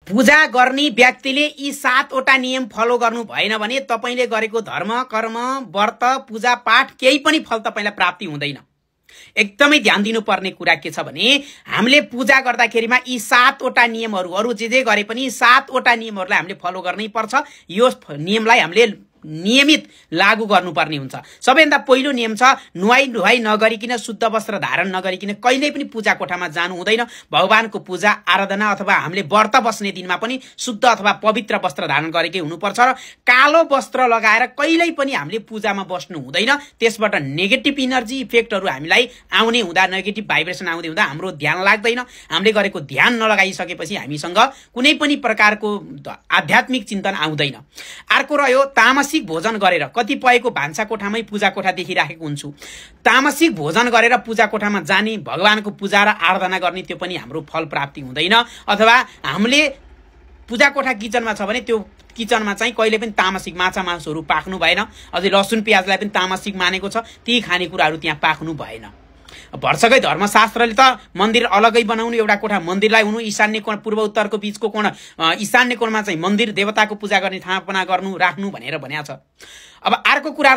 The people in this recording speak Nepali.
पूजा गर्ने व्यक्तिले यी 7 वटा नियम फलो गर्नु भएन भने तपाईले गरेको धर्म कर्म व्रत पूजा पाठ केही पनि फल तपाईलाई प्राप्ति हुँदैन। एकदमै ध्यान दिनुपर्ने कुरा के छ भने हामीले पूजा गर्दाखेरिमा यी 7 वटा नियमहरु अरु जे गरे पनि 7 वटा नियमहरुलाई हामीले फलो गर्नै पर्छ। यो नियमलाई हामीले नियमित लागू गर्नुपर्ने हुन्छ। सबैभन्दा पहिलो नियम छ नुहाई धुवाई नगरिकिन शुद्ध वस्त्र धारण नगरिकिन कहिल्यै पनि पूजा कोठामा जानु हुँदैन। भगवानको पूजा आराधना अथवा हामीले व्रत बस्ने दिनमा पनि शुद्ध अथवा पवित्र वस्त्र धारण गरेकै हुनुपर्छ र कालो वस्त्र लगाएर कहिल्यै पनि हामीले पूजामा बस्नु हुँदैन। त्यसबाट नेगेटिभ एनर्जी इफेक्टहरु हामीलाई आउने हुँदा नेगेटिभ भाइब्रेसन आउँदै हुँदा हाम्रो ध्यान लाग्दैन। हामीले गरेको ध्यान नलगाइसकेपछि हामीसँग कुनै पनि प्रकारको आध्यात्मिक चिन्तन आउँदैन। अर्को रह्यो तामसिक भोजन गरेर कतिपयको भान्सा कोठामै पूजा कोठा देखिराखेको हुन्छु। तामसिक भोजन गरेर पूजा कोठामा जाने भगवानको पूजा र आराधना गर्ने त्यो पनि हाम्रो फल प्राप्ति हुँदैन। अथवा हामीले पूजा कोठा किचनमा छ भने त्यो किचनमा चाहिँ कहिले पनि तामसिक माछा मासुहरु पाक्नु भएन। अझै लसुन प्याजलाई पनि तामसिक मानेको छ। ती खानेकुराहरु त्यहाँ पाक्नु भएन। भर्सकै धर्मशास्त्रले त मन्दिर अलगै बनाउनु एउटा कोठा मन्दिरलाई हुनु ईशान्य कोण पूर्व उत्तरको बीचको कोण ईशान्य कोणमा चाहिँ मन्दिर देवताको पूजा गर्ने स्थापना गर्नु राख्नु भनेर भनिएको छ। अब अर्को कुरा